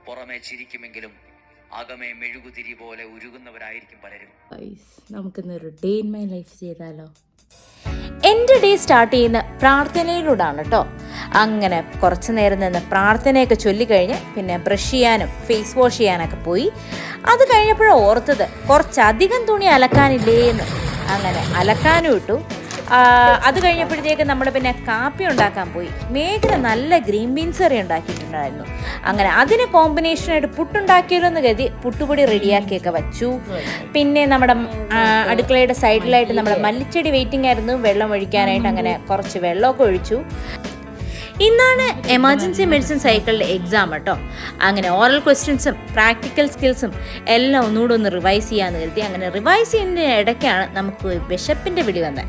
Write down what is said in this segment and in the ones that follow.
പുറമെ ചിരിക്കുമെങ്കിലും അകമേ മെഴുകുതിരി പോലെ ഉരുകുന്നവരായിരിക്കും പലരും. നമുക്കിന്നൊരു ഡേ ഇൻ മൈ ലൈഫ് ചെയ്താലോ? എൻ്റെ ഡേ സ്റ്റാർട്ട് ചെയ്യുന്ന പ്രാർത്ഥനയിലൂടെയാണ് കേട്ടോ. അങ്ങനെ കുറച്ച് നേരം നിന്ന് പ്രാർത്ഥനയൊക്കെ ചൊല്ലിക്കഴിഞ്ഞ് പിന്നെ ബ്രഷ് ചെയ്യാനും ഫേസ് വാഷ് ചെയ്യാനൊക്കെ പോയി. അത് കഴിഞ്ഞപ്പോഴാണ് ഓർത്തത് കുറച്ചധികം തുണി അലക്കാനില്ലേന്ന്. അങ്ങനെ അലക്കാനും ഇട്ടു. അത് കഴിഞ്ഞപ്പോഴത്തേക്ക് നമ്മൾ പിന്നെ കാപ്പി ഉണ്ടാക്കാൻ പോയി. മേഘന നല്ല ഗ്രീൻ ബീൻസ് കറി ഉണ്ടാക്കിയിട്ടുണ്ടായിരുന്നു. അങ്ങനെ അതിന് കോമ്പിനേഷനായിട്ട് പുട്ടുണ്ടാക്കിയല്ലോ എന്ന് കരുതി പുട്ടുപൊടി റെഡിയാക്കിയൊക്കെ വച്ചു. പിന്നെ നമ്മുടെ അടുക്കളയുടെ സൈഡിലായിട്ട് നമ്മുടെ മല്ലിച്ചെടി വെയിറ്റിംഗ് ആയിരുന്നു വെള്ളം ഒഴിക്കാനായിട്ട്. അങ്ങനെ കുറച്ച് വെള്ളമൊക്കെ ഒഴിച്ചു. ഇന്നാണ് എമർജൻസി മെഡിസിൻ സൈക്കിളിൻ്റെ എക്സാം കേട്ടോ. അങ്ങനെ ഓറൽ ക്വസ്റ്റ്യൻസും പ്രാക്ടിക്കൽ സ്കിൽസും എല്ലാം ഒന്നുകൂടെ ഒന്ന് റിവൈസ് ചെയ്യാമെന്ന് കരുതി. അങ്ങനെ റിവൈസ് ചെയ്യുന്നതിന് ഇടയ്ക്കാണ് നമുക്ക് വിശപ്പിൻ്റെ പിടി വന്നത്.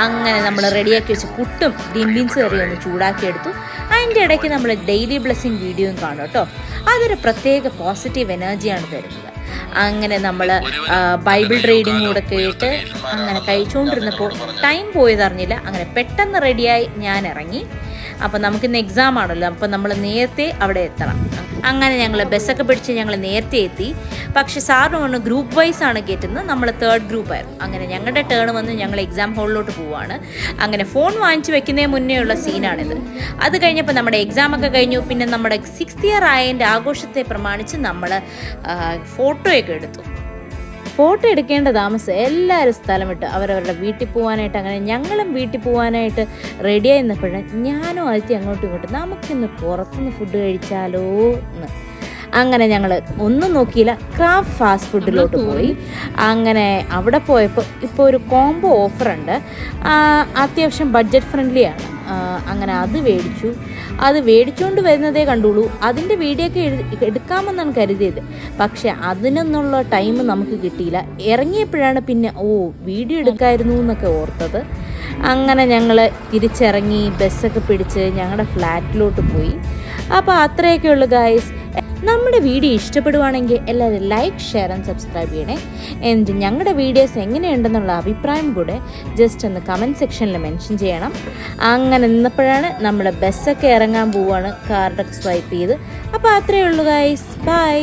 അങ്ങനെ നമ്മൾ റെഡിയാക്കി വെച്ച് പുട്ടും ഗ്രീൻ ബീൻസ് കറിയും ഒന്ന് ചൂടാക്കിയെടുത്തു. അതിൻ്റെ ഇടയ്ക്ക് നമ്മൾ ഡെയിലി ബ്ലെസ്സിങ് വീഡിയോയും കാണും കേട്ടോ. അതൊരു പ്രത്യേക പോസിറ്റീവ് എനർജിയാണ് തരുന്നത്. അങ്ങനെ നമ്മൾ ബൈബിൾ റീഡിങ് കൂടെ കേട്ട് അങ്ങനെ കഴിച്ചുകൊണ്ടിരുന്നപ്പോൾ ടൈം പോയതറിഞ്ഞില്ല. അങ്ങനെ പെട്ടെന്ന് റെഡിയായി ഞാൻ ഇറങ്ങി. അപ്പോൾ നമുക്കിന്ന് എക്സാം ആണല്ലോ, അപ്പോൾ നമ്മൾ നേരത്തെ അവിടെ എത്തണം. അങ്ങനെ ഞങ്ങൾ ബസ്സൊക്കെ പിടിച്ച് ഞങ്ങൾ നേരത്തെ എത്തി. പക്ഷേ സാറിന് പറഞ്ഞു ഗ്രൂപ്പ് വൈസ് ആണ് കയറ്റുന്നത്. നമ്മൾ 3rd ഗ്രൂപ്പായിരുന്നു. അങ്ങനെ ഞങ്ങളുടെ ടേൺ വന്ന് ഞങ്ങൾ എക്സാം ഹോളിലോട്ട് പോവുകയാണ്. അങ്ങനെ ഫോൺ വാങ്ങിച്ച് വെക്കുന്നതിന് മുന്നേ ഉള്ള സീനാണിത്. അത് കഴിഞ്ഞപ്പോൾ നമ്മുടെ എക്സാമൊക്കെ കഴിഞ്ഞു. പിന്നെ നമ്മുടെ 6th ഇയർ ആയതിൻ്റെ ആഘോഷത്തെ പ്രമാണിച്ച് നമ്മൾ ഫോട്ടോയൊക്കെ എടുത്തു. ഫോട്ടോ എടുക്കേണ്ട താമസം എല്ലാവരും സ്ഥലം വിട്ട് അവരവരുടെ വീട്ടിൽ പോകാനായിട്ട്. അങ്ങനെ ഞങ്ങളും വീട്ടിൽ പോകാനായിട്ട് റെഡിയായി നിന്നപ്പോഴാണ് ഞാനും ആദ്യത്തെ അങ്ങോട്ടും ഇങ്ങോട്ടും നമുക്കിന്ന് പുറത്തുനിന്ന് ഫുഡ് കഴിച്ചാലോ എന്ന്. അങ്ങനെ ഞങ്ങൾ ഒന്നും നോക്കിയില്ല, ക്രാഫ്റ്റ് ഫാസ്റ്റ് ഫുഡിലോട്ട് പോയി. അങ്ങനെ അവിടെ പോയപ്പോൾ ഇപ്പോൾ ഒരു കോംബോ ഓഫറുണ്ട്. അത്യാവശ്യം ബഡ്ജറ്റ് ഫ്രണ്ട്ലിയാണ്. അങ്ങനെ അത് മേടിച്ചു. അത് മേടിച്ചുകൊണ്ട് വരുന്നതേ കണ്ടുള്ളൂ. അതിൻ്റെ വീഡിയോ ഒക്കെ എടുക്കാമെന്നാണ് കരുതിയത്. പക്ഷെ അതിനൊന്നുള്ള ടൈം നമുക്ക് കിട്ടിയില്ല. ഇറങ്ങിയപ്പോഴാണ് പിന്നെ വീഡിയോ എടുക്കായിരുന്നു എന്നൊക്കെ ഓർത്തത്. അങ്ങനെ ഞങ്ങൾ തിരിച്ചിറങ്ങി ബസ്സൊക്കെ പിടിച്ച് ഞങ്ങളുടെ ഫ്ലാറ്റിലോട്ട് പോയി. അപ്പോൾ അത്രയൊക്കെ ഉള്ളൂ ഗായ്സ്. നമ്മുടെ വീഡിയോ ഇഷ്ടപ്പെടുവാണെങ്കിൽ എല്ലാവരും ലൈക്ക്, ഷെയർ ആൻഡ് സബ്സ്ക്രൈബ് ചെയ്യണേ. എന്നിട്ട് ഞങ്ങളുടെ വീഡിയോസ് എങ്ങനെയുണ്ടെന്നുള്ള അഭിപ്രായം കൂടെ ജസ്റ്റ് ഒന്ന് കമൻറ്റ് സെക്ഷനിൽ മെൻഷൻ ചെയ്യണം. അങ്ങനെ നിന്നപ്പോഴാണ് നമ്മുടെ ബസ്സൊക്കെ ഇറങ്ങാൻ പോവുകയാണ്. കാർഡൊക്കെ സ്വൈപ്പ് ചെയ്ത്. അപ്പോൾ അത്രയേ ഉള്ളൂ ഗൈസ്. ബൈ.